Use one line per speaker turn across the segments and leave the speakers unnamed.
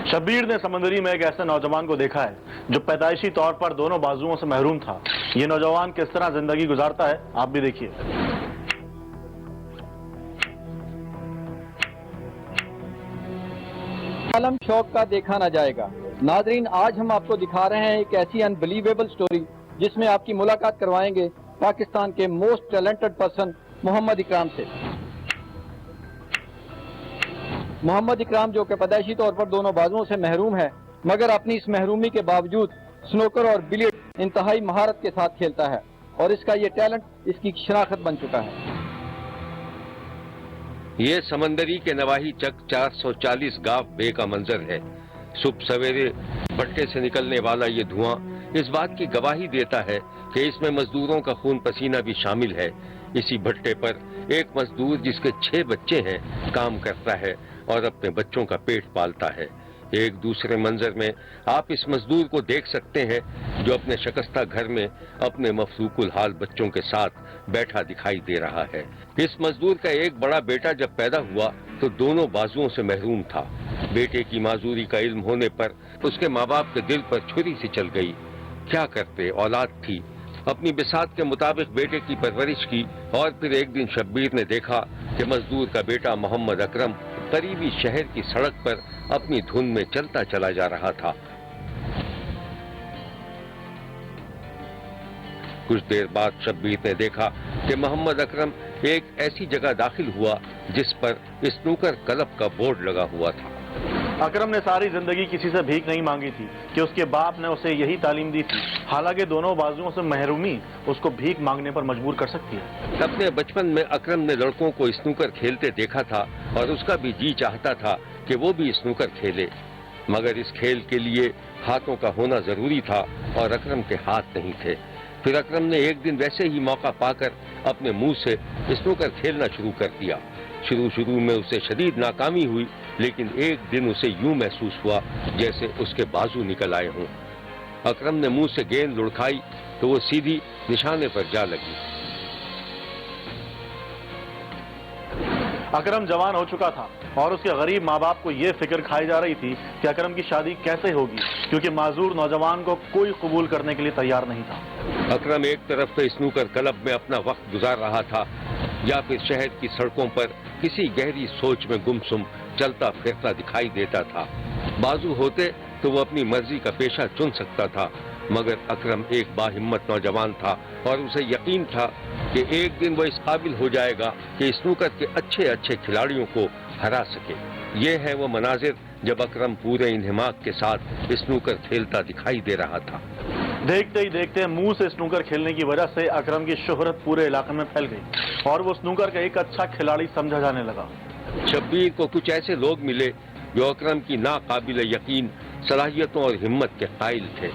شبیر نے سمندری میں ایک ایسے نوجوان کو دیکھا ہے جو پیدائشی طور پر دونوں بازوؤں سے محروم تھا۔ یہ نوجوان کس طرح زندگی گزارتا ہے آپ بھی دیکھیے۔
عالم شوق کا دیکھا نہ جائے گا۔ ناظرین، آج ہم آپ کو دکھا رہے ہیں ایک ایسی انبلیویبل سٹوری جس میں آپ کی ملاقات کروائیں گے پاکستان کے موسٹ ٹیلنٹڈ پرسن محمد اکرام سے۔ محمد اکرام جو کہ پیدائشی طور پر دونوں بازوؤں سے محروم ہے، مگر اپنی اس محرومی کے باوجود سنوکر اور بلیئرڈ انتہائی مہارت کے ساتھ کھیلتا ہے اور اس کا یہ ٹیلنٹ اس کی شناخت بن چکا ہے۔
یہ سمندری کے نواحی چک 440 گاو بے کا منظر ہے۔ صبح سویرے بھٹے سے نکلنے والا یہ دھواں اس بات کی گواہی دیتا ہے کہ اس میں مزدوروں کا خون پسینہ بھی شامل ہے۔ اسی بھٹے پر ایک مزدور جس کے 6 بچے ہیں کام کرتا ہے اور اپنے بچوں کا پیٹ پالتا ہے۔ ایک دوسرے منظر میں آپ اس مزدور کو دیکھ سکتے ہیں جو اپنے شکستہ گھر میں اپنے مفلوق الحال بچوں کے ساتھ بیٹھا دکھائی دے رہا ہے۔ اس مزدور کا ایک بڑا بیٹا جب پیدا ہوا تو دونوں بازوؤں سے محروم تھا۔ بیٹے کی معذوری کا علم ہونے پر اس کے ماں باپ کے دل پر چھری سی چل گئی۔ کیا کرتے، اولاد تھی۔ اپنی بساط کے مطابق بیٹے کی پرورش کی اور پھر ایک دن شبیر نے دیکھا کہ مزدور کا بیٹا محمد اکرم قریبی شہر کی سڑک پر اپنی دھن میں چلتا چلا جا رہا تھا۔ کچھ دیر بعد شبیر نے دیکھا کہ محمد اکرم ایک ایسی جگہ داخل ہوا جس پر اسنوکر کلب کا بورڈ لگا ہوا تھا۔
اکرم نے ساری زندگی کسی سے بھیک نہیں مانگی تھی کہ اس کے باپ نے اسے یہی تعلیم دی تھی، حالانکہ دونوں بازوؤں سے محرومی اس کو بھیک مانگنے پر مجبور کر سکتی ہے۔
اپنے بچپن میں اکرم نے لڑکوں کو اسنوکر کھیلتے دیکھا تھا اور اس کا بھی جی چاہتا تھا کہ وہ بھی اسنوکر کھیلے، مگر اس کھیل کے لیے ہاتھوں کا ہونا ضروری تھا اور اکرم کے ہاتھ نہیں تھے۔ پھر اکرم نے ایک دن ویسے ہی موقع پا کر اپنے منہ سے اسنوکر کھیلنا شروع کر دیا۔ شروع میں اسے شدید ناکامی ہوئی، لیکن ایک دن اسے یوں محسوس ہوا جیسے اس کے بازو نکل آئے ہوں۔ اکرم نے منہ سے گیند لڑکائی تو وہ سیدھی نشانے پر جا لگی۔
اکرم جوان ہو چکا تھا اور اس کے غریب ماں باپ کو یہ فکر کھائی جا رہی تھی کہ اکرم کی شادی کیسے ہوگی، کیونکہ معذور نوجوان کو کوئی قبول کرنے کے لیے تیار نہیں تھا۔
اکرم ایک طرف تو اسنوکر کلب میں اپنا وقت گزار رہا تھا یا پھر شہر کی سڑکوں پر کسی گہری سوچ میں گمسم چلتا پھرتا دکھائی دیتا تھا۔ بازو ہوتے تو وہ اپنی مرضی کا پیشہ چن سکتا تھا، مگر اکرم ایک باہمت نوجوان تھا اور اسے یقین تھا کہ ایک دن وہ اس قابل ہو جائے گا کہ اسنوکر کے اچھے کھلاڑیوں کو ہرا سکے۔ یہ ہے وہ مناظر جب اکرم پورے انہماک کے ساتھ اسنوکر کھیلتا دکھائی دے رہا تھا۔
دیکھتے ہی دیکھتے منہ سے اسنوکر کھیلنے کی وجہ سے اکرم کی شہرت پورے علاقے میں پھیل گئی اور وہ اسنوکر کا ایک اچھا کھلاڑی سمجھا جانے لگا۔
شبیر کو کچھ ایسے لوگ ملے جو اکرم کی ناقابل یقین صلاحیتوں اور ہمت کے قائل تھے۔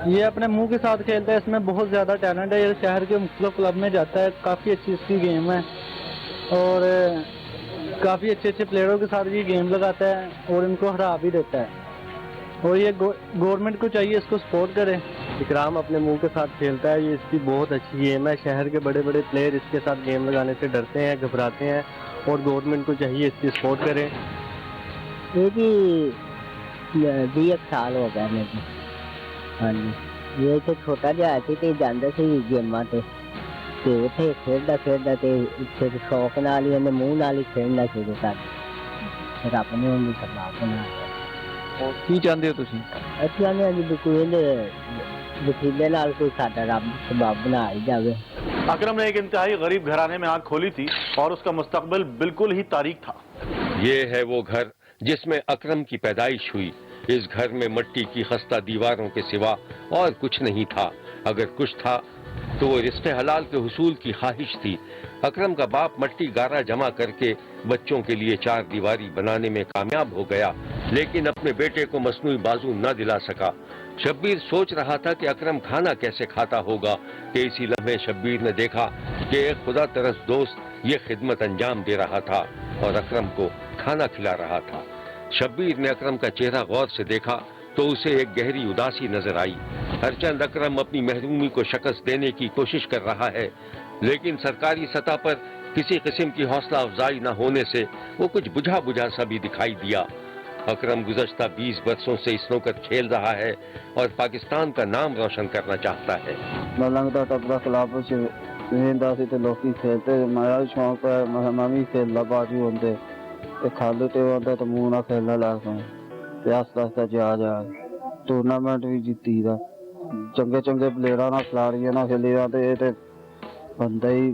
یہ اپنے منہ کے ساتھ کھیلتا ہے، اس میں بہت زیادہ ٹیلنٹ ہے، یہ شہر کے مختلف کلب میں جاتا ہے، کافی اچھی اس کی گیم ہے اور کافی اچھے پلیئروں کے ساتھ یہ گیم لگاتا ہے اور ان کو ہرا بھی دیتا ہے، اور یہ گورنمنٹ کو چاہیے اس کو سپورٹ کرے۔
اکرام اپنے منہ کے ساتھ کھیلتا ہے، یہ اس کی بہت اچھی گیم ہے، شہر کے بڑے پلیئر اس کے ساتھ گیم لگانے سے ڈرتے ہیں، گھبراتے ہیں، اور گورنمنٹ کو چاہیے اس کی سپورٹ کرے۔
یہ جی 20 سال ہو گئے میرے، ہاں جی، یہ تو چھوٹا جہا سی تے جاندا سی گیماں تے اتنے کھیلدا تے شوق نال ہی منہ نال ہی کھیلنا شروع کر دیا، رب نے انہوں سباب بنا دیا۔
کی چاہتے ہو تسی؟
اچھا نے جی کوئی وسیلے نال کوئی ساڈا رب سباب بنا ہی جاوے۔
اکرم نے ایک انتہائی غریب گھرانے میں آنکھ کھولی تھی اور اس کا مستقبل بالکل ہی تاریک تھا۔
یہ ہے وہ گھر جس میں اکرم کی پیدائش ہوئی۔ اس گھر میں مٹی کی خستہ دیواروں کے سوا اور کچھ نہیں تھا، اگر کچھ تھا تو وہ رزق حلال کے حصول کی خواہش تھی۔ اکرم کا باپ مٹی گارا جمع کر کے بچوں کے لیے 4 دیواری بنانے میں کامیاب ہو گیا، لیکن اپنے بیٹے کو مصنوعی بازو نہ دلا سکا۔ شبیر سوچ رہا تھا کہ اکرم کھانا کیسے کھاتا ہوگا کہ اسی لمحے شبیر نے دیکھا کہ ایک خدا ترس دوست یہ خدمت انجام دے رہا تھا اور اکرم کو کھانا کھلا رہا تھا۔ شبیر نے اکرم کا چہرہ غور سے دیکھا تو اسے ایک گہری اداسی نظر آئی۔ ہرچند اکرم اپنی محرومی کو شکست دینے کی کوشش کر رہا ہے، لیکن سرکاری سطح پر کسی قسم کی حوصلہ افزائی نہ ہونے سے وہ کچھ بجھا سا بھی دکھائی دیا۔ अकरम गुज़श्ता 20 बरसों से स्नूकर खेल रहा है और पाकिस्तान का नाम रोशन करना चाहता है।
लगता टपरा क्लब सी ते लोग खेलते, मेरा भी शौक है, मैं भी खेलना बाजू होंगे, खाली तो होता तो मुंह ना खेलना लगता है, आस्ता आस्ता जा टूर्नामेंट भी जीती दा, चंगे चंगे प्लेयर ना खिलाड़ियां ना खेली दा, ते बंदा ही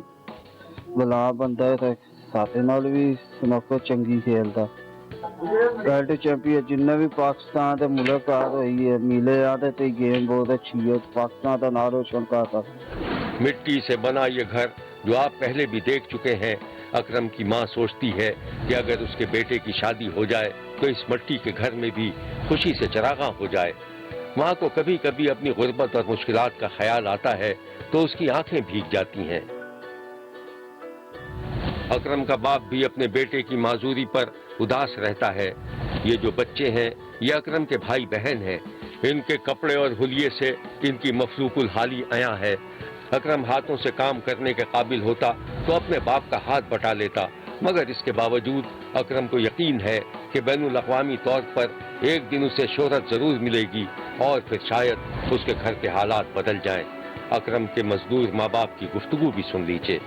गुलाम बंदा है, साथे नाल भी स्नूकर चंगी खेलता। वर्ल्ड चैंपियन जिन्ने भी पाकिस्तान के मुलाकात हुई है मिले आते ते गेम बहुत अच्छी है, पाकिस्तान का नाम रोशन करता।
मिट्टी से बना ये घर जो आप पहले भी देख चुके हैं, अकरम की माँ सोचती है कि अगर उसके बेटे की शादी हो जाए तो इस मिट्टी के घर में भी खुशी से चरागां हो जाए। माँ को कभी कभी अपनी गुर्बत और मुश्किलात का ख्याल आता है तो उसकी आंखें भीग जाती हैं। अकरम का बाप भी अपने बेटे की माजूरी पर उदास रहता है। ये जो बच्चे हैं ये अकरम के भाई बहन हैं, इनके कपड़े और हुलिये से इनकी मफलूकुल हाली आया है। अकरम हाथों से काम करने के काबिल होता तो अपने बाप का हाथ बटा लेता, मगर इसके बावजूद अकरम को यकीन है कि बैनुल अक़वामी तौर पर एक दिन उसे शोहरत जरूर मिलेगी और फिर शायद उसके घर के हालात बदल जाएं। अकरम के मजदूर माँ बाप की गुफ्तगू भी सुन लीजिए।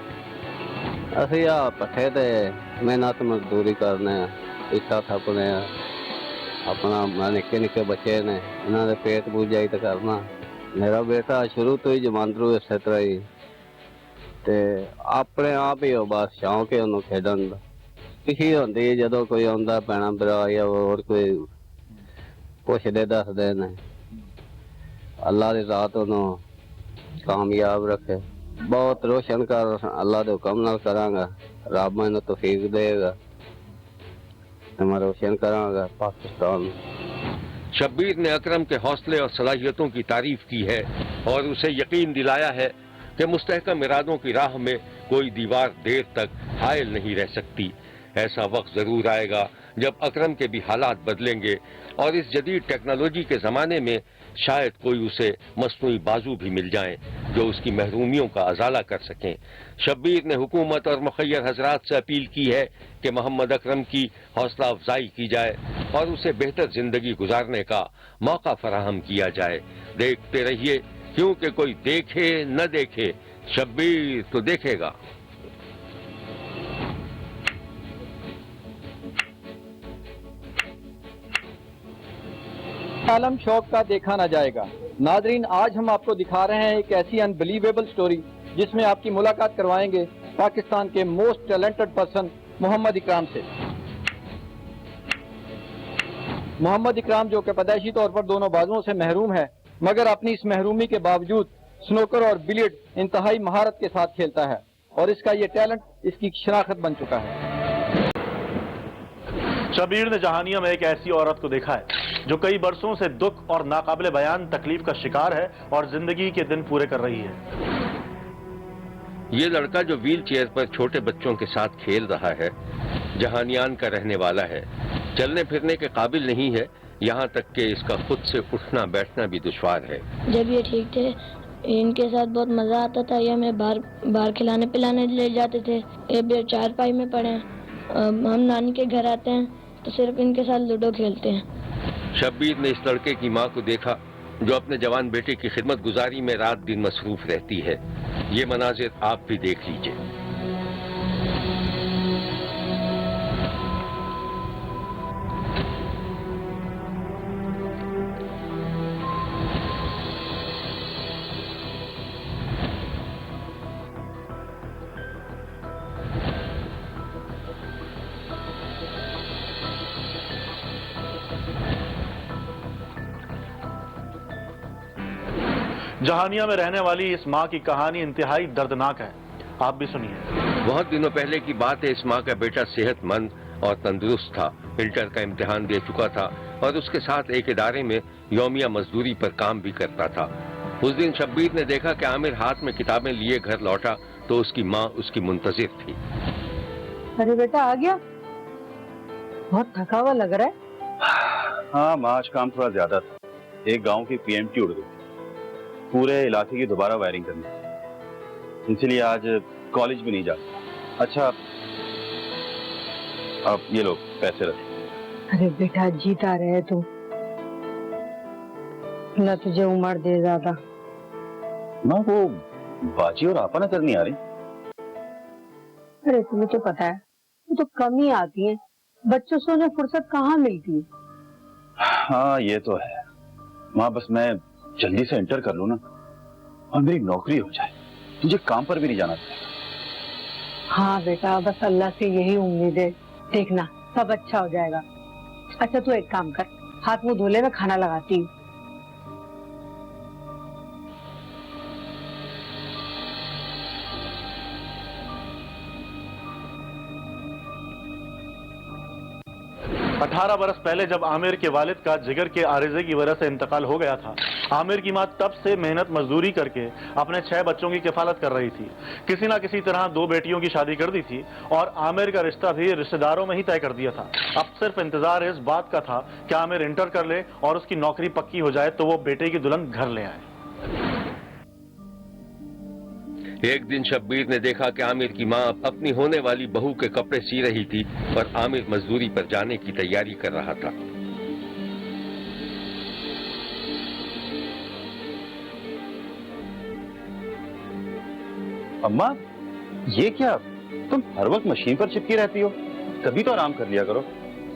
ਅਸੀਂ ਆ ਪੱਠੇ ਤੇ ਮਿਹਨਤ ਮਜ਼ਦੂਰੀ ਕਰਨੇ ਆ, ਇੱਟਾਂ ਥੱਪਣੇ ਆ, ਆਪਣਾ ਨਿੱਕੇ ਨਿੱਕੇ ਬੱਚੇ ਨੇ ਇਹਨਾਂ ਦੇ ਪੇਟ ਪੂਜਾਈ ਤੇ ਕਰਨਾ। ਮੇਰਾ ਬੇਟਾ ਸ਼ੁਰੂ ਤੋਂ ਹੀ ਜਮਾਂਦਰੂ ਇਸੇ ਤਰ੍ਹਾਂ ਹੀ ਤੇ ਆਪਣੇ ਆਪ ਹੀ ਉਹ ਬਸ ਸ਼ੌਂਕ ਹੈ ਉਹਨੂੰ ਖੇਡਣ ਦਾ। ਖੁਸ਼ੀ ਹੁੰਦੀ ਹੈ ਜਦੋਂ ਕੋਈ ਆਉਂਦਾ ਭੈਣਾ ਭਰਾ ਜਾਂ ਹੋਰ ਕੋਈ ਪੁੱਛਦੇ ਦੱਸਦੇ ਨੇ। ਅੱਲਾ ਦੀ ਰਾਤ ਉਹਨੂੰ ਕਾਮਯਾਬ ਰੱਖੇ, बहुत रोशन कर, अल्लाह के हुक्म नाल करांगा, रब मैनू तौफीक देगा, मैं रोशन करांगा पाकिस्तान।
शब्बीर ने अकरम के हौसले और सलाहियतों की तारीफ की है और उसे यकीन दिलाया है कि मुस्तहकम इरादों की राह में कोई दीवार देर तक हायल नहीं रह सकती। ऐसा वक्त जरूर आएगा जब अकरम के भी हालात बदलेंगे और इस जदीद टेक्नोलॉजी के ज़माने में शायद कोई उसे मसनूई बाजू भी मिल जाएं जो उसकी महरूमियों का अजाला कर सकें। शब्बीर ने हुकूमत और मुखय्यर हजरात से अपील की है कि मोहम्मद अकरम की हौसला अफजाई की जाए और उसे बेहतर जिंदगी गुजारने का मौका फराहम किया जाए। देखते रहिए, क्योंकि कोई देखे न देखे शब्बीर तो देखेगा।
आलम शौक का देखा ना जाएगा। नाजरीन, आज हम आपको दिखा रहे हैं एक ऐसी अनबिलीवेबल स्टोरी जिसमें आपकी मुलाकात करवाएंगे पाकिस्तान के मोस्ट टैलेंटेड पर्सन मोहम्मद इकराम से। मोहम्मद इकराम जो कि पैदाइशी तौर पर दोनों बाजुओं से महरूम है, मगर अपनी इस महरूमी के बावजूद स्नूकर और बिलियर्ड इंतहाई महारत के साथ खेलता है और इसका ये टैलेंट इसकी शनाख्त बन चुका है।
शब्बीर ने जहानिया में एक ऐसी औरत को देखा है जो कई बरसों से दुख और नाकाबिले बयान तकलीफ का शिकार है और जिंदगी के दिन पूरे कर रही है।
ये लड़का जो व्हील चेयर पर छोटे बच्चों के साथ खेल रहा है जहानियान का रहने वाला है, चलने फिरने के काबिल नहीं है, यहाँ तक कि इसका खुद से उठना बैठना भी दुश्वार है।
जब ये ठीक थे इनके साथ बहुत मजा आता था, ये हमें बाहर खिलाने पिलाने ले जाते थे। ये चारपाई में पड़े, हम नानी के घर आते हैं तो सिर्फ इनके साथ लूडो खेलते हैं।
शब्बीर ने इस लड़के की माँ को देखा जो अपने जवान बेटे की खिदमत गुजारी में रात दिन मसरूफ रहती है। ये मनाजिर आप भी देख लीजिए।
जहानिया में रहने वाली इस माँ की कहानी इंतहाई दर्दनाक है, आप भी सुनिए।
बहुत दिनों पहले की बात है। इस माँ का बेटा सेहतमंद और तंदुरुस्त था, इंटर का इम्तिहान दे चुका था और उसके साथ एक इदारे में यौमिया मजदूरी पर काम भी करता था। उस दिन शब्बीर ने देखा कि आमिर हाथ में किताबें लिए घर लौटा तो उसकी माँ उसकी मुंतजिर थी।
अरे बेटा आ गया, बहुत थका हुआ लग रहा है।
हाँ माँ, आज काम थोड़ा ज्यादा था। एक गांव की पीएमटी उड़ गई, पूरे इलाके की दोबारा वायरिंग करनी, इसलिए आज कॉलेज भी नहीं जा। अच्छा अब ये लोग पैसे रखें।
अरे बेटा जीता रहे तू, ना तुझे उम्र दे ज्यादा।
माँ वो बाजी और आपा नजर नहीं आ रही।
अरे तुम्हें तो पता है वो तो कम ही आती है, बच्चों से उन्हें फुर्सत कहाँ मिलती है।
हाँ ये तो है माँ, बस मैं जल्दी से इंटर कर लूँ ना और मेरी नौकरी हो जाए, मुझे काम पर भी नहीं जाना पड़ेगा।
हाँ बेटा बस अल्लाह से यही उम्मीद है, देखना सब अच्छा हो जाएगा। अच्छा तू एक काम कर, हाथ मुंह धो ले, मैं खाना लगाती हूँ।
अठारह बरस पहले जब आमिर के वालिद का जिगर के आरिजे की वजह से इंतकाल हो गया था, आमिर की मां तब से मेहनत मजदूरी करके अपने 6 बच्चों की किफालत कर रही थी। किसी ना किसी तरह 2 बेटियों की शादी कर दी थी और आमिर का रिश्ता भी रिश्तेदारों में ही तय कर दिया था। अब सिर्फ इंतजार इस बात का था कि आमिर इंटर कर ले और उसकी नौकरी पक्की हो जाए तो वो बेटे की दुल्हन घर ले आए।
एक दिन शब्बीर ने देखा कि आमिर की मां अपनी होने वाली बहू के कपड़े सी रही थी और आमिर मजदूरी पर जाने की तैयारी कर रहा था।
अम्मा ये क्या, तुम हर वक्त मशीन पर चिपकी रहती हो, कभी तो आराम कर लिया करो।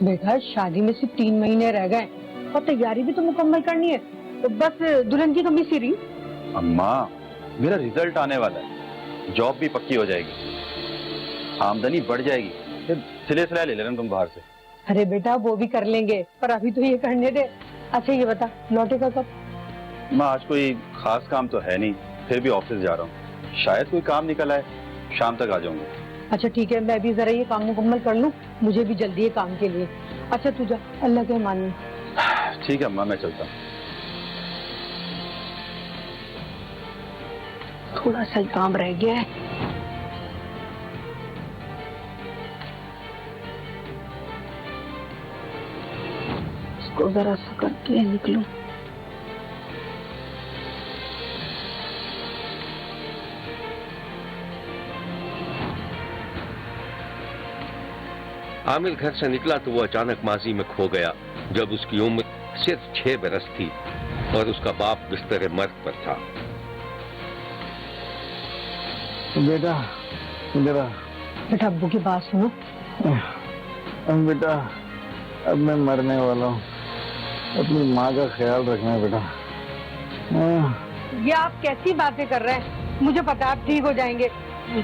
बेटा शादी में सिर्फ 3 महीने रह गए और तैयारी भी तो मुकम्मल करनी है, तो बस दुल्हन की कमी सी रही।
अम्मा मेरा रिजल्ट आने वाला है, जॉब भी पक्की हो जाएगी, आमदनी बढ़ जाएगी, फिर सिले सिलाए ले लेना तुम बाहर से।
अरे बेटा वो भी कर लेंगे, पर अभी तो ये करने दे। अच्छा ये बता लौटेगा कब?
माँ आज कोई खास काम तो है नहीं, फिर भी ऑफिस जा रहा हूँ, शायद कोई काम निकल आए, शाम तक आ जाऊंगा।
अच्छा ठीक है, मैं भी जरा ये काम मुकम्मल कर लूँ, मुझे भी जल्दी है काम के लिए। अच्छा तू जा, अल्लाह के मानिए।
ठीक है अम्मा मैं चलता हूँ।
थोड़ा सा ही काम रह गया है। इसको जरा सा करके निकलूं।
आमिर घर से निकला तो वो अचानक माजी में खो गया जब उसकी उम्र सिर्फ 6 बरस थी और उसका बाप बिस्तर मर्द पर था।
बेटा बेटा
बेटा अब्बू की बात सुनो।
बेटा अब मैं मरने वाला हूँ, अपनी माँ का ख्याल रखना बेटा।
ये आप कैसी बातें कर रहे हैं, मुझे पता आप ठीक हो जाएंगे,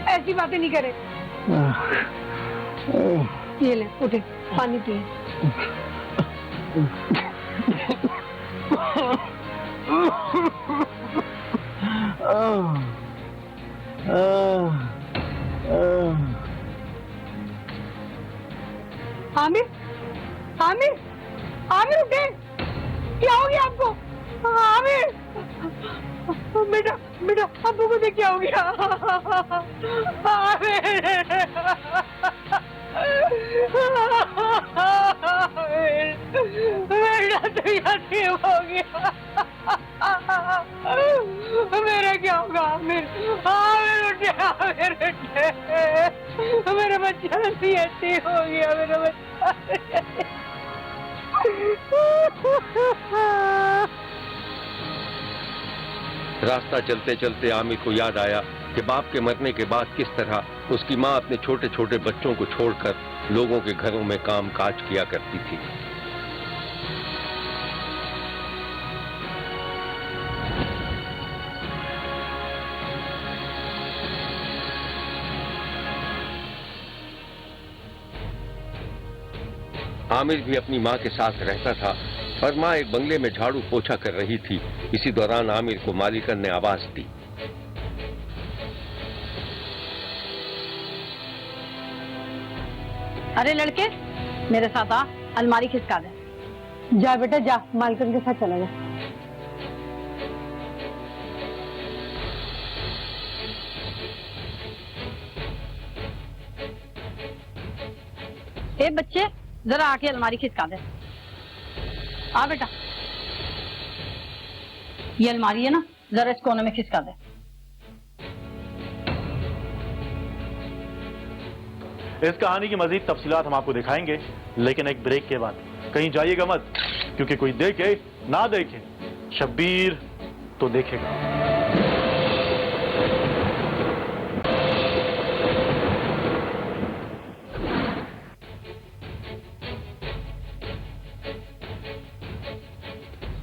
ऐसी बातें नहीं करें। ये ले उठे पानी पिए। आमिर आमिर आमिर उठे, क्या हो गया आपको? आमिर बेटा बेटा अब्बू को देख क्या हो गया? बेटा तो यतीम हो गया, मेरा क्या होगा? आमिर आमिर उठे, आमिर उठे, मेरा बच्चा यतीम हो गया, मेरा बच्चा।
रास्ता चलते चलते आमिर को याद आया कि बाप के मरने के बाद किस तरह उसकी माँ अपने छोटे छोटे बच्चों को छोड़कर लोगों के घरों में काम काज किया करती थी। आमिर भी अपनी माँ के साथ रहता था और माँ एक बंगले में झाड़ू पोछा कर रही थी। इसी दौरान आमिर को मालिकन ने आवाज दी।
अरे लड़के मेरे साथ आ, अलमारी खिसका दे। जा बेटा जा, मालकन के साथ चला जा। ए बच्चे जरा आके अलमारी खिसका दे। आ बेटा, ये अलमारी है ना, जरा इस कोने में खिसका दे।
इस कहानी की मजीद तफसीलात हम आपको दिखाएंगे, लेकिन एक ब्रेक के बाद। कहीं जाइएगा मत, क्योंकि कोई देखे ना देखे, शब्बीर तो देखेगा।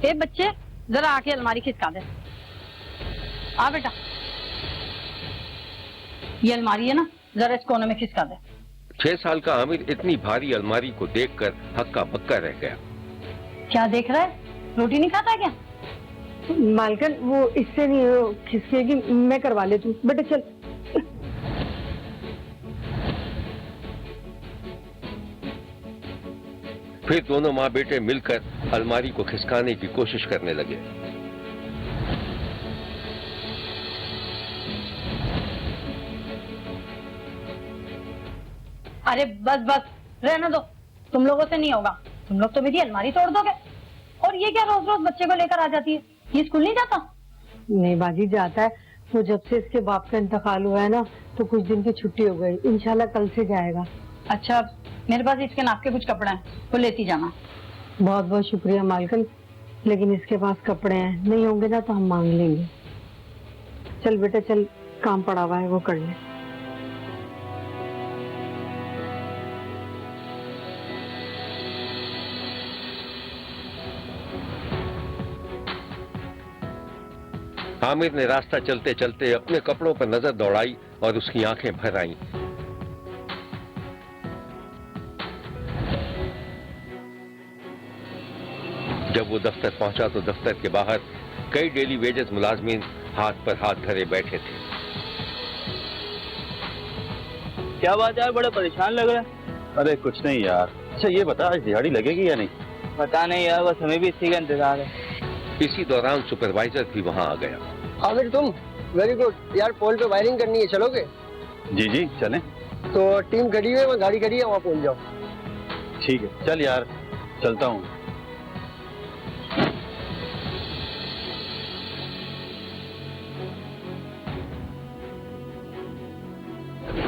ए बच्चे, जरा आके अलमारी खिसका दे। आ बेटा, ये अलमारी है ना, जरा इस कोने में खिसका दे।
6 साल का आमिर इतनी भारी अलमारी को देखकर हक्का बक्का रह गया।
क्या देख रहा है? रोटी नहीं खाता क्या?
मालकन, वो इससे नहीं, वो खिसकेगी, मैं करवा लेती हूँ। बेटा चल।
फिर दोनों माँ बेटे मिलकर अलमारी को खिसकाने की कोशिश करने लगे।
अरे बस बस, रहने दो, तुम लोगों से नहीं होगा। तुम लोग तो मेरी अलमारी तोड़ दोगे। और ये क्या रोज रोज बच्चे को लेकर आ जाती है? ये स्कूल नहीं जाता?
नहीं बाजी, जाता है। वो जब से इसके बाप का इंतकाल हुआ है ना, तो कुछ दिन की छुट्टी हो गई। इंशाल्लाह कल से जाएगा।
अच्छा, मेरे पास इसके नाप के कुछ कपड़े हैं, वो लेती जाना।
बहुत बहुत शुक्रिया मालकन, लेकिन इसके पास कपड़े हैं, नहीं होंगे ना तो हम मांग लेंगे। चल बेटा चल, काम पड़ा हुआ है वो कर ले।
आमिर ने रास्ता चलते चलते अपने कपड़ों पर नजर दौड़ाई और उसकी आंखें भर आईं। जब वो दफ्तर पहुंचा तो दफ्तर के बाहर कई डेली वेजेस मुलाजमीन हाथ पर हाथ धरे बैठे थे।
क्या बात है, बड़ा परेशान लग रहा है।
अरे कुछ नहीं यार। अच्छा ये बता, आज दिहाड़ी लगेगी या नहीं?
पता नहीं यार, बस हमें भी इसी का इंतजार है।
इसी दौरान सुपरवाइजर भी वहां आ गया।
आमिर तुम, वेरी गुड यार, पोल पे वायरिंग करनी है, चलोगे?
जी जी चलें।
तो टीम खड़ी है, वहाँ गाड़ी खड़ी है, वहाँ पहुँच जाओ।
ठीक है, चल यार, चलता हूँ।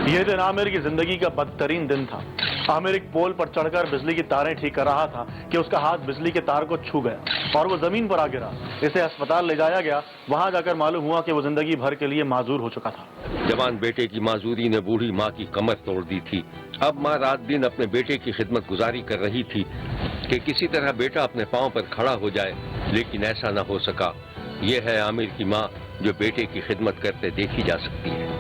यह दिन आमिर की जिंदगी का बदतरीन दिन था। आमिर एक पोल पर चढ़कर बिजली की तारें ठीक कर रहा था कि उसका हाथ बिजली के तार को छू गया और वो जमीन पर आ गिरा। इसे अस्पताल ले जाया गया। वहां जाकर मालूम हुआ कि वो जिंदगी भर के लिए माजूर हो चुका था।
जवान बेटे की माजूरी ने बूढ़ी माँ की कमर तोड़ दी थी। अब माँ रात दिन अपने बेटे की खिदमत गुजारी कर रही थी कि किसी तरह बेटा अपने पांव पर खड़ा हो जाए, लेकिन ऐसा न हो सका। यह है आमिर की माँ, जो बेटे की खिदमत करते देखी जा सकती है।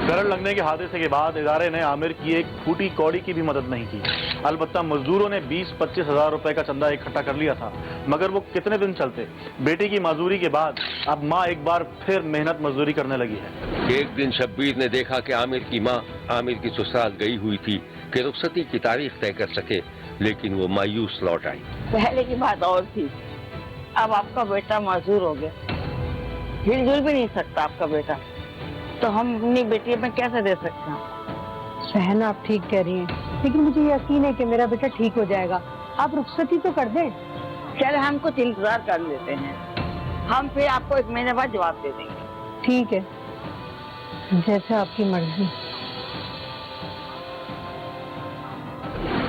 करंट लगने के हादसे के बाद इदारे ने आमिर की एक फूटी कौड़ी की भी मदद नहीं की। अलबत्ता मजदूरों ने 20-25 हजार रुपए का चंदा इकट्ठा कर लिया था, मगर वो कितने दिन चलते। बेटे की माजूरी के बाद अब माँ एक बार फिर मेहनत मजदूरी करने लगी है।
एक दिन शब्बीर ने देखा कि आमिर की माँ आमिर की ससुराल गई हुई थी कि रुखसती की तारीख तय कर सके, लेकिन वो मायूस लौट आई।
पहले की बात और थी, अब आपका बेटा मजदूर हो गया, हिलजुल भी नहीं सकता आपका बेटा, तो हम अपनी बेटी में कैसे दे सकते हैं?
बहन आप ठीक कह रही हैं, लेकिन मुझे यकीन है कि मेरा बेटा ठीक हो जाएगा। आप रुखसती तो कर दें।
चल हम कुछ इंतजार कर लेते हैं, हम फिर आपको 1 महीने बाद जवाब दे देंगे।
ठीक है, जैसे आपकी मर्जी।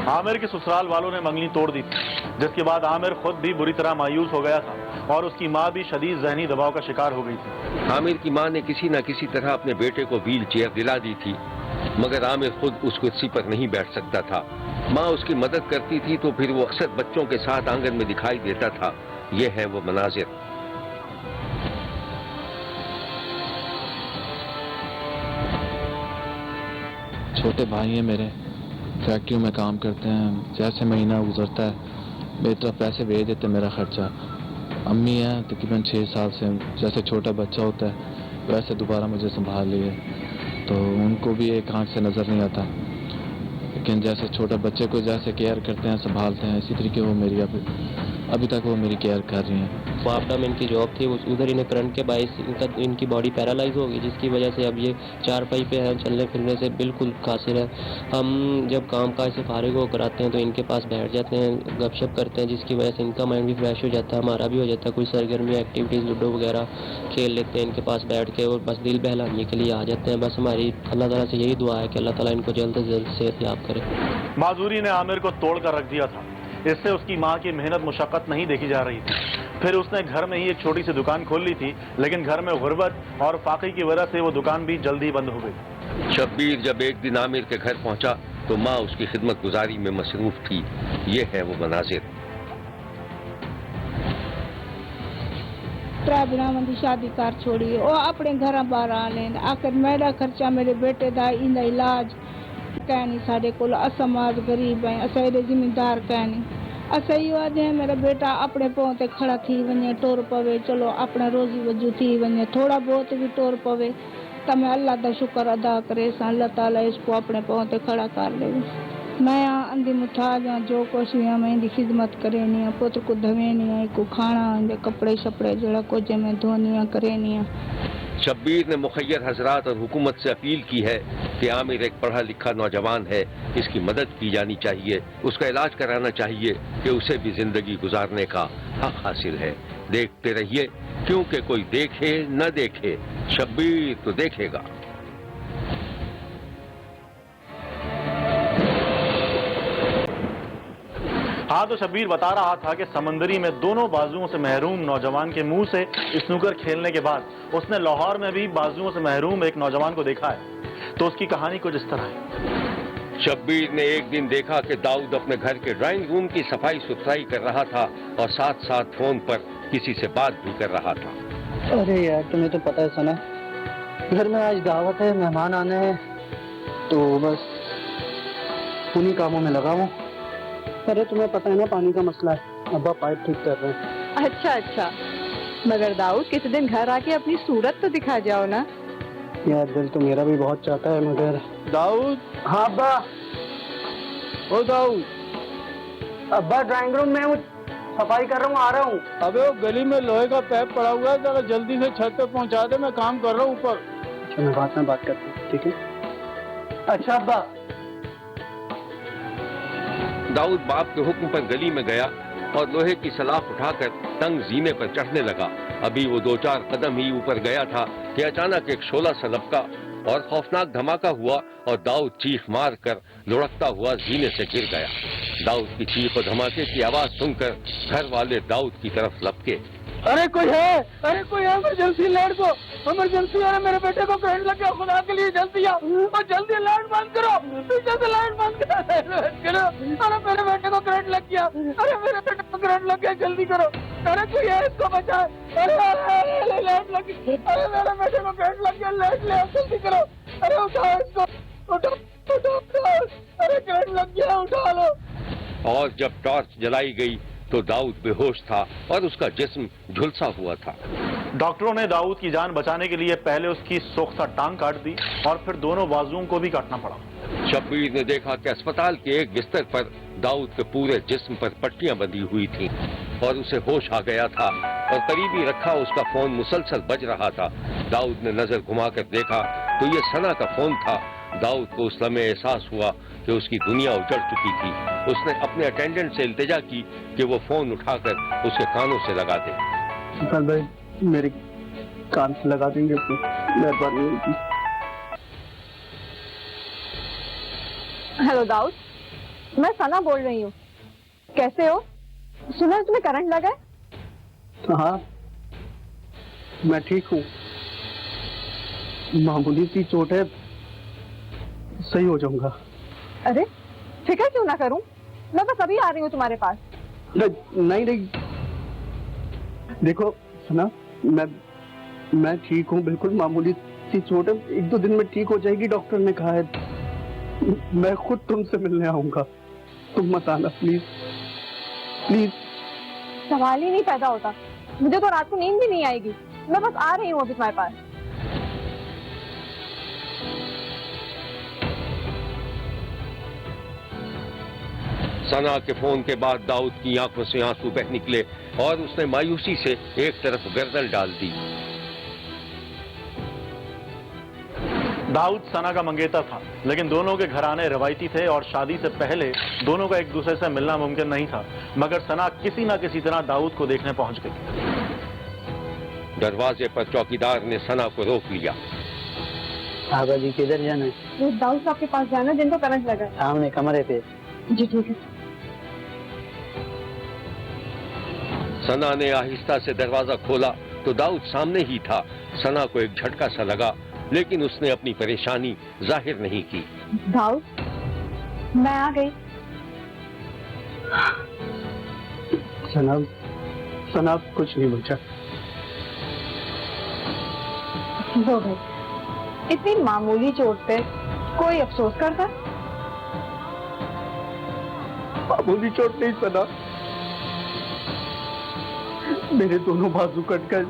आमिर के ससुराल वालों ने मंगनी तोड़ दी थी, जिसके बाद आमिर खुद भी बुरी तरह मायूस हो गया था और उसकी माँ भी शदीद जहनी दबाव का शिकार हो गई थी।
आमिर की माँ ने किसी न किसी तरह अपने बेटे को व्हील चेयर दिला दी थी, मगर आमिर खुद उस कुर्सी पर नहीं बैठ सकता था। माँ उसकी मदद करती थी तो फिर वो अक्सर बच्चों के साथ आंगन में दिखाई देता था। ये है वो मनाजिर।
छोटे भाई हैं मेरे, फैक्ट्रियों में काम करते हैं। जैसे महीना गुजरता है मेरी तरफ पैसे भेज देते मेरा खर्चा। अम्मी हैं तकरीबन 6 साल से, जैसे छोटा बच्चा होता है वैसे दोबारा मुझे संभाल लिए, तो उनको भी एक आंख से नज़र नहीं आता, लेकिन जैसे छोटे बच्चे को जैसे केयर करते हैं संभालते हैं, इसी तरीके वो मेरी अभी तक वो मेरी केयर कर रही हैं।
فاپڈا میں ان کی جاب تھی, ادھر انہیں کرنٹ کے باعث ان کی باڈی پیرالائز ہو گئی, جس کی وجہ سے اب یہ چارپائی پہ ہے, چلنے پھرنے سے بالکل قاصر ہے. ہم جب کام کاج سے فارغ ہو کر آتے ہیں تو ان کے پاس بیٹھ جاتے ہیں, گپ شپ کرتے ہیں, جس کی وجہ سے ان کا مائنڈ بھی فریش ہو جاتا ہے, ہمارا بھی ہو جاتا ہے. کوئی سرگرمی ایکٹیویٹیز لوڈو وغیرہ کھیل لیتے ہیں ان کے پاس بیٹھ کے, اور بس دل بہلانے کے لیے آ جاتے ہیں. بس ہماری اللہ تعالیٰ سے یہی دعا ہے کہ اللہ تعالیٰ ان کو جلد سے جلد صحت یاب کرے.
معذوری نے عامر کو توڑ کر رکھ دیا تھا. اس سے اس کی ماں کی محنت مشقت نہیں دیکھی جا رہی تھی. پھر اس نے گھر میں ہی ایک چھوٹی سی دکان کھول لی تھی, لیکن گھر میں غربت اور فاقے کی وجہ سے وہ دکان بھی جلدی بند ہو گئی.
شبیر جب ایک دن عامر کے گھر پہنچا تو ماں اس کی خدمت گزاری میں مصروف تھی. یہ ہے وہ مناظر.
دن کی شادی کر چھوڑی, وہ اپنے گھر باہر آ لیں, آخر میرا خرچہ میرے بیٹے دا ایندا علاج کہنی سارے کو, اسماج غریب ہیں, اسے زمیندار کہنی, اسے یہ آدھے ہیں میرا بیٹا اپنے پاؤں تے کھڑا تھی ونجے, ٹور پوے, چلو اپنا روزی وجو تھی ونجے, تھوڑا بہت بھی ٹور پوے تو میں اللہ دا شکر ادا کرے سا, اللہ تعالیٰ اس کو اپنے پاؤں تے کھڑا کر لے. میں اندھی محتاج ہوں, جو کچھ بھی میں ان کی خدمت کرینی ہے, پتر کو دھوینی ہے, کو کھانا اندے کپڑے شپڑے جڑا کچھ میں دھونی ہے کرینی ہے.
شبیر نے مخیر حضرات اور حکومت سے اپیل کی ہے کہ عامر ایک پڑھا لکھا نوجوان ہے, اس کی مدد کی جانی چاہیے, اس کا علاج کرانا چاہیے کہ اسے بھی زندگی گزارنے کا حق حاصل ہے. دیکھتے رہیے, کیونکہ کوئی دیکھے نہ دیکھے شبیر تو دیکھے گا.
ہاں تو شبیر بتا رہا تھا کہ سمندری میں دونوں بازوؤں سے محروم نوجوان کے منہ سے اسنوکر کھیلنے کے بعد اس نے لاہور میں بھی بازوؤں سے محروم ایک نوجوان کو دیکھا ہے. تو اس کی کہانی کچھ اس طرح ہے.
شبیر نے ایک دن دیکھا کہ داؤد اپنے گھر کے ڈرائنگ روم کی صفائی ستھرائی کر رہا تھا اور ساتھ ساتھ فون پر کسی سے بات بھی کر رہا تھا.
ارے یار تمہیں تو پتہ ہے سنا, گھر میں آج دعوت ہے, مہمان آنے ہیں, تو بس انہی کاموں میں لگا ہوں. ارے تمہیں پتہ ہے نا پانی کا مسئلہ ہے, ابا پائپ ٹھیک کر رہے ہیں.
اچھا اچھا, مگر داؤد کسی دن گھر آ کے اپنی صورت تو دکھا جاؤ نا.
یار دل تو میرا بھی بہت چاہتا ہے, مگر داؤد. ہاں ابا. او داؤد. ابا ڈرائنگ روم میں ہوں, صفائی کر رہا ہوں, آ رہا ہوں. ابے وہ گلی میں لوہے کا پیپ پڑا ہوا ہے, ذرا جلدی سے چھت پہ پہنچا دے, میں کام کر رہا ہوں اوپر. اچھا میں بات کرتا ہوں, ٹھیک ہے. اچھا ابا.
داؤد باپ کے حکم پر گلی میں گیا اور لوہے کی سلاخ اٹھا کر تنگ زینے پر چڑھنے لگا. ابھی وہ 2-4 قدم ہی اوپر گیا تھا کہ اچانک ایک شعلہ سا لپکا اور خوفناک دھماکہ ہوا اور داؤد چیخ مار کر لڑکتا ہوا زینے سے گر گیا. داؤد کی چیخ اور دھماکے کی آواز سن کر گھر والے داؤد کی طرف لپکے.
ارے کوئی ہے, ارے کوئی ہے, ایمرجنسی لائٹ کو, ایمرجنسی ہے, میرے بیٹے کو کرنٹ لگ گیا, خدا کے لیے جلدی آؤ, اور جلدی لائٹ بند کرو, پیچھے سے لائٹ بند کرو. ارے میرے بیٹے کو کرنٹ لگ گیا, ارے میرے بیٹے کو کرنٹ لگ گیا, جلدی کرو. ارے کوئی ہے, اس کو بچائے. ارے لائٹ لگ گئی, ارے میرے بیٹے کو کرنٹ لگ گیا, لائٹ لے آؤ, جلدی کرو. ارے اٹھاؤ اس کو, اٹھاؤ, ارے کرنٹ لگ گیا, اٹھا لو.
اور جب ٹارچ جلائی گئی تو داؤد بے ہوش تھا اور اس کا جسم جھلسا ہوا تھا.
ڈاکٹروں نے داؤد کی جان بچانے کے لیے پہلے اس کی سوکھتا ٹانگ کاٹ دی اور پھر دونوں بازوؤں کو بھی کاٹنا پڑا.
شبیر نے دیکھا کہ اسپتال کے ایک بستر پر داؤد کے پورے جسم پر پٹیاں بندھی ہوئی تھیں اور اسے ہوش آ گیا تھا اور قریبی رکھا اس کا فون مسلسل بج رہا تھا. داؤد نے نظر گھما کر دیکھا تو یہ ثنا کا فون تھا. داؤد کو اس لمحے احساس ہوا کہ اس کی دنیا اجڑ چکی تھی. اس نے اپنے اٹینڈنٹ سے التجا کی کہ وہ فون اٹھا کر اس کے کانوں سے لگا دے.
بھائی میرے کان سے لگا دیں گے, مہربانی ہوگی.
ہیلو داؤد, میں ثنا بول رہی ہوں. کیسے ہو؟ سنا ہے تمہیں کرنٹ لگا ہے؟
ہاں میں ٹھیک ہوں, معمولی سی چوٹ ہے, صحیح ہو جاؤں گا.
ارے فکر کیوں نہ کروں, میں بس ابھی آ رہی ہوں تمہارے پاس.
نہیں دیکھو سنا, میں ٹھیک ہوں, بالکل معمولی سی چوٹ ہے, 1-2 دن میں ٹھیک ہو جائے گی, ڈاکٹر نے کہا ہے. میں خود تم سے ملنے آؤں گا, تم مت آنا پلیز پلیز.
سوال ہی نہیں پیدا ہوتا, مجھے تو رات کو نیند بھی نہیں آئے گی. میں بس آ رہی ہوں ابھی تمہارے پاس.
सना के फोन के बाद दाऊद की आंखों से आंसू बह निकले और उसने मायूसी से एक तरफ गर्दन डाल दी।
दाऊद सना का मंगेतर था, लेकिन दोनों के घराने रवायती थे और शादी से पहले दोनों का एक दूसरे से मिलना मुमकिन नहीं था। मगर सना किसी न किसी तरह दाऊद को देखने पहुंच गई।
दरवाजे पर चौकीदार ने सना को रोक लिया।
आगा जी किधर जाना है?
दाऊद साहब के पास जाना, जिनको करंट लगा है।
सामने कमरे पे।
जी ठीक है।
सना ने आहिस्ता से दरवाजा खोला तो दाऊद सामने ही था। सना को एक झटका सा लगा, लेकिन उसने अपनी परेशानी जाहिर नहीं की।
दाऊद, मैं आ गई।
सना कुछ नहीं बचा।
लो भाई, इतनी मामूली चोट पे कोई अफसोस करता?
मामूली चोट नहीं सना, मेरे दोनों बाजू कट गए,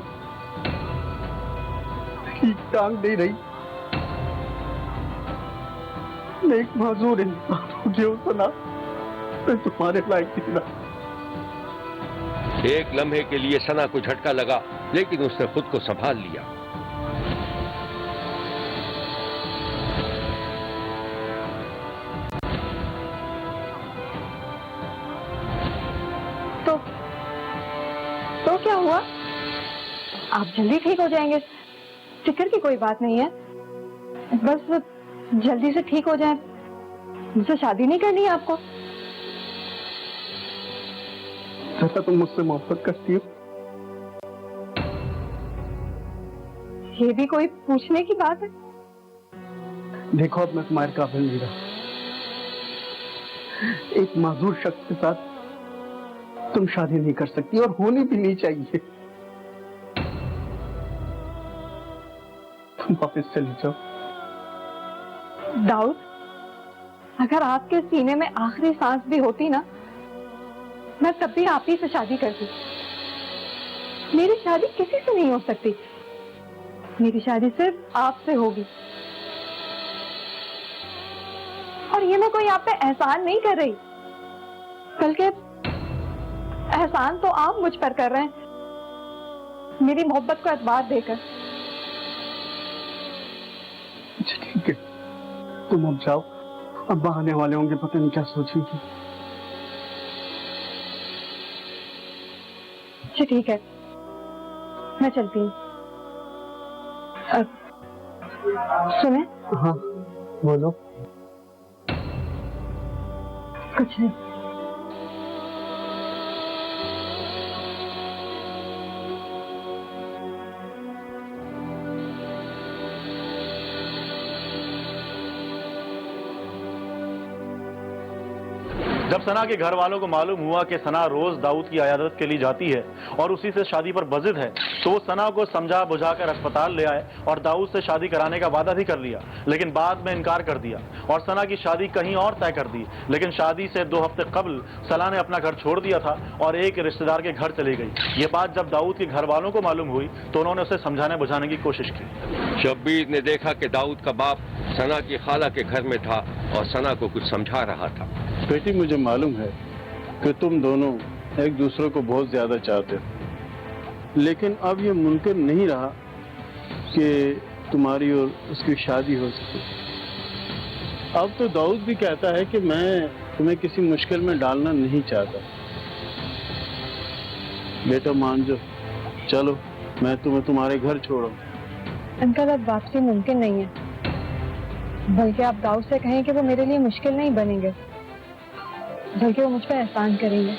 एक टांग नहीं रही, मैं एक माजूर इंसान हो गया हूं सना, मैं तुम्हारे लायक नहीं रहा।
एक लम्हे के लिए सना को झटका लगा, लेकिन उसने खुद को संभाल लिया।
तो क्या हुआ? आप जल्दी ठीक हो जाएंगे, फिक्र की कोई बात नहीं है। बस जल्दी से ठीक हो जाए। मुझसे शादी नहीं करनी है आपको?
जैसा तुम मुझसे मोहब्बत करती हो।
ये भी कोई पूछने की बात है?
देखो, अब मैं तुम्हारे काबिल नहीं रहा। एक माजूर शख्स के साथ तुम शादी नहीं कर सकती और होनी भी नहीं चाहिए। तुम वापस चली जाओ।
दाऊद, अगर आपके सीने में आखिरी सांस भी होती ना, मैं तब भी आप ही से शादी करती। मेरी शादी किसी से नहीं हो सकती, मेरी शादी सिर्फ आपसे होगी। और ये मैं कोई आप पे एहसान नहीं कर रही, बल्कि एहसान तो आप मुझ पर कर रहे हैं, मेरी मोहब्बत को एतबार देकर।
ठीक है, तुम अब जाओ। अब आने वाले होंगे, पता नहीं क्या सोचेंगे।
अच्छा ठीक है, मैं चलती हूँ। सुने?
हाँ बोलो।
कुछ नहीं।
जब सना के घर वालों को मालूम हुआ कि सना रोज दाऊद की अयादत के लिए जाती है और उसी से शादी पर बजिद है, तो वो सना को समझा बुझाकर अस्पताल ले आए और दाऊद से शादी कराने का वादा भी कर लिया, लेकिन बाद में इनकार कर दिया और सना की शादी कहीं और तय कर दी। लेकिन शादी से 2 हफ्ते कबल सना ने अपना घर छोड़ दिया था और एक रिश्तेदार के घर चली गई। ये बात जब दाऊद के घर वालों को मालूम हुई तो उन्होंने उसे समझाने बुझाने की कोशिश की।
शब्बीर ने देखा कि दाऊद का बाप सना की खाला के घर में था और सना को कुछ समझा रहा था।
बेटी, मुझे मालूम है कि तुम दोनों एक दूसरे को बहुत ज्यादा चाहते हो, लेकिन अब ये मुमकिन नहीं रहा कि तुम्हारी और उसकी शादी हो सके। अब तो दाऊद भी कहता है कि मैं तुम्हें किसी मुश्किल में डालना नहीं चाहता। बेटा मान जाओ, चलो मैं तुम्हें तुम्हारे घर छोड़ूं।
अंकल, अब वापसी मुमकिन नहीं है, बल्कि आप दाऊद से कहें कि वो मेरे लिए मुश्किल नहीं बनेंगे, बल्कि वो मुझ पर एहसान करेंगे।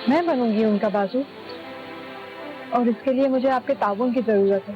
मैं बनूंगी उनका बाजू, और इसके लिए मुझे आपके ताउन की जरूरत है।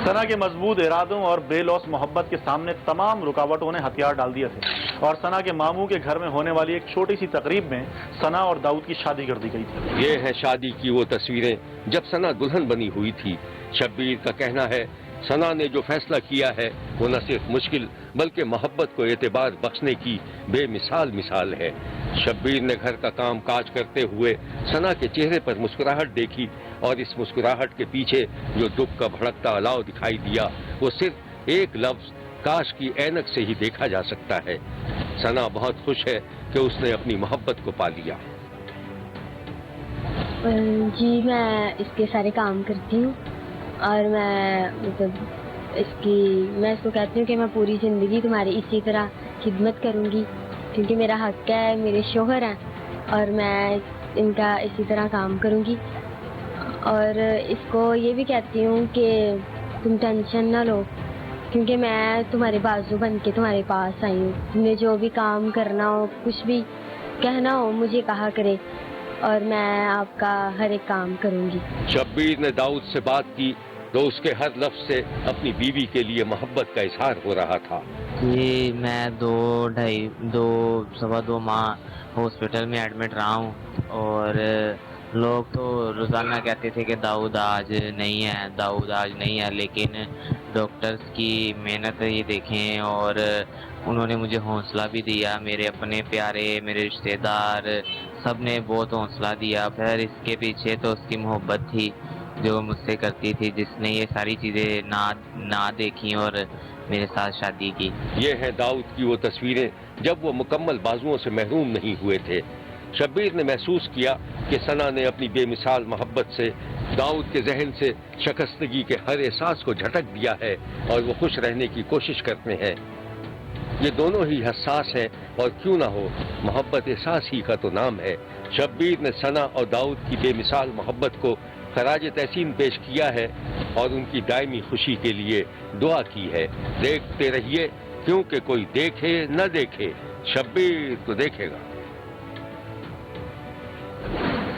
सना के मजबूत इरादों और बेलौस मोहब्बत के सामने तमाम रुकावटों ने हथियार डाल दिए थे और सना के मामू के घर में होने वाली एक छोटी सी तकरीब में सना और दाऊद की शादी कर दी गई थी।
ये है शादी की वो तस्वीरें जब सना दुल्हन बनी हुई थी। शब्बीर का कहना है, सना ने जो फैसला किया है वो न सिर्फ मुश्किल बल्कि मोहब्बत को एतबार बख्शने की बेमिसाल मिसाल है। शब्बीर ने घर का काम काज करते हुए सना के चेहरे पर मुस्कुराहट देखी और इस मुस्कुराहट के पीछे जो दुख का भड़कता अलाव दिखाई दिया वो सिर्फ एक लफ्ज काश की ऐनक से ही देखा जा सकता है। सना बहुत खुश है कि उसने अपनी मोहब्बत को पा लिया।
जी मैं इसके सारे काम करती हूँ और मैं मैं इसको कहती हूँ कि मैं पूरी ज़िंदगी तुम्हारी इसी तरह खिदमत करूँगी, क्योंकि मेरा हक है, मेरे शोहर हैं और मैं इनका इसी तरह काम करूँगी। और इसको ये भी कहती हूँ कि तुम टेंशन ना लो, क्योंकि मैं तुम्हारे बाजू बन के तुम्हारे पास आई हूँ। तुम्हें जो भी काम करना हो, कुछ भी कहना हो, मुझे कहा करे और मैं आपका हर एक काम करूँगी।
शब्बीर ने दाऊद से बात की तो उसके हर लफ्ज से अपनी बीवी के लिए मोहब्बत का इजहार हो रहा था।
जी मैं दो सवा दो माह हॉस्पिटल में एडमिट रहा हूँ और लोग तो रोज़ाना कहते थे कि दाऊद आज नहीं है, दाऊद आज नहीं है, लेकिन डॉक्टर्स की मेहनत ये देखें और उन्होंने मुझे हौसला भी दिया। मेरे अपने प्यारे, मेरे रिश्तेदार, सब ने बहुत हौसला दिया। फिर इसके पीछे तो उसकी मोहब्बत थी जो मुझसे करती थी, जिसने ये सारी चीज़ें ना देखी और मेरे साथ शादी की।
ये है दाऊद की वो तस्वीरें जब वो मुकम्मल बाजुओं से महरूम नहीं हुए थे। शब्बीर ने महसूस किया कि सना ने अपनी बेमिसाल मोहब्बत से दाऊद के जहन से शकस्तगी के हर एहसास को झटक दिया है और वो खुश रहने की कोशिश करते हैं। ये दोनों ही हसास हैं और क्यों ना हो, मोहब्बत एहसास ही का तो नाम है। शब्बीर ने सना और दाऊद की बेमिसाल मोहब्बत को खराज तहसीन पेश किया है और उनकी दायमी खुशी के लिए दुआ की है। देखते रहिए, क्योंकि कोई देखे न देखे, शब्बीर तो देखेगा।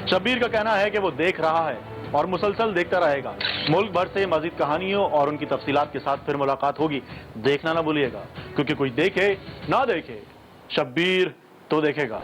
शब्बीर का कहना है कि वो देख रहा है और मुसलसल देखता रहेगा। मुल्क भर से मजीद कहानियों और उनकी तफसीलात के साथ फिर मुलाकात होगी। देखना ना भूलिएगा, क्योंकि कोई देखे ना देखे, शब्बीर तो देखेगा।